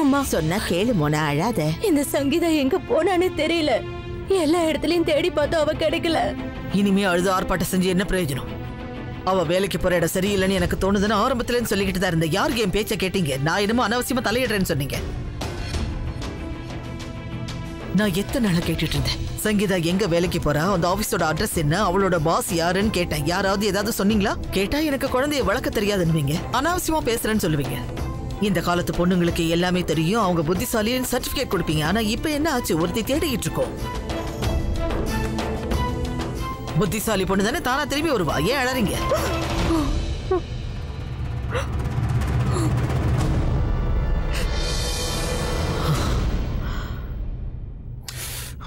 அம்மா சொன்னா கேளு மோனா, அழாத. இந்த சங்கீதா எங்க போனானே தெரியல. எல்லா இடத்துலயும் தேடி பார்த்தோம், அவ கிடைக்கல. இனிமே அழுது ஆர்ப்பாட்டம் செஞ்சு என்ன பிரயோஜனம்? அவ வேலைக்கு போற இடம் சரியில்லைன்னு எனக்கு தோணுதுன்னு ஆரம்பத்துல சொல்லிக்கிட்டு தான் இருந்தேன். யாருக்கு என் பேச்ச கேட்டீங்க? நான் என்னமோ அனாவசியமா தலையிடுறேன்னு சொன்னீங்க. நான் எத்தனை நாளா கேட்டுட்டு இருந்தேன், சங்கீதா எங்க வேலைக்கு போறா, அந்த ஆபீஸோட அட்ரஸ் என்ன, அவளோட பாஸ் யாருன்னு கேட்டேன். யாராவது ஏதாவது சொன்னீங்களா? கேட்டா எனக்கு குழந்தைய வளர்க்க தெரியாதுன்னுவீங்க, அனாவசியமா பேசுறேன்னு சொல்லுவீங்க. இந்த காலத்து பொண்ணுங்களுக்கு எல்லாமே தெரியும், அவங்க புத்திசாலின்னு சர்டிபிகேட் கொடுப்பீங்க. ஆனா இப்ப என்ன ஆச்சு? ஒருத்தி தேடிக்கிட்டு இருக்கோம். புத்திசாலி பொண்ணு தானே தானா திரும்பி வருவா. ஏன் அழறீங்க?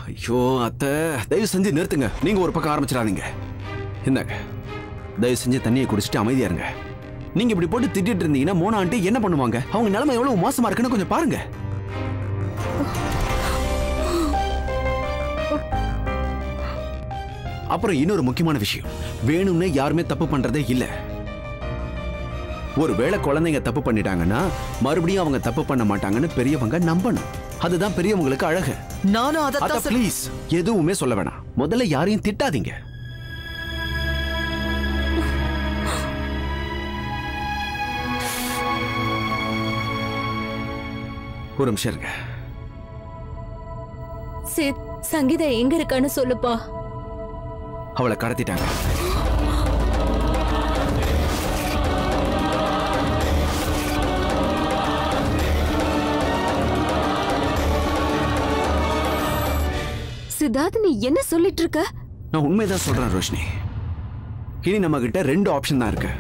ஐயோ அத்தை, தயவு செஞ்சு நிறுத்துங்க. நீங்க ஒரு பக்கம் ஆரம்பிச்சிடாதீங்க. என்னங்க, தயவு செஞ்சு தண்ணியை குடிச்சிட்டு அமைதியா இருங்க. நீங்க இப்படி போட்டு திட்டிட்டு இருந்தீங்கன்னா மோனா ஆண்டி என்ன பண்ணுவாங்க? அவங்க நிலைமை எவ்வளவு மோசமா இருக்குன்னு கொஞ்சம் பாருங்க. அப்புறம் இன்னொரு முக்கியமான விஷயம், வேணும்னு யாருமே தப்பு பண்றதே இல்ல. ஒருவேளை குழந்தைங்க தப்பு பண்ணிட்டாங்கன்னா மறுபடியும் அவங்க தப்பு பண்ண மாட்டாங்கன்னு பெரியவங்க நம்பணும். அதுதான் பெரியவங்களுக்கு அழகு. நானும் அதை ப்ளீஸ் எதுவுமே சொல்ல வேணாம். முதல்ல யாரையும் திட்டாதீங்க. ஒரு நிமிஷம் இருங்க. சித், சங்கீதா எங்க இருக்கான்னு சொல்லுப்பா. அவளை கடத்திட்டாங்க. சித்தார்த், நீ என்ன சொல்லிட்டு இருக்க? நான் உண்மைதான் சொல்றேன் ரோஷினி. இனி நம்ம கிட்ட 2 ஆப்ஷன் தான் இருக்கு.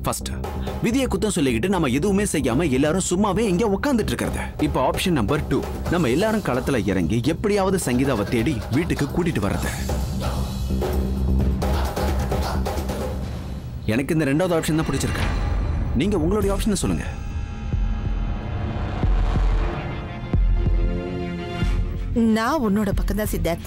ஃபர்ஸ்ட், விதியை குத்தம் சொல்லிக்கிட்டு நம்ம எதுவுமே செய்யாம எல்லாரும் சும்மாவே இங்க உட்கார்ந்துட்டு இருக்கிறது. இப்போ ஆப்ஷன் நம்பர் 2, நம்ம எல்லாரும் களத்துல இறங்கி எப்படியாவது சங்கீதாவை தேடி வீட்டுக்கு கூட்டிட்டு வர்றது. எனக்கு இந்த 2வது ஆப்ஷன் தான் பிடிச்சிருக்கு. நீங்க உங்களுடைய ஆப்ஷனை சொல்லுங்க. நான் உன்னோட பக்கம் தான் சித்தார்த்.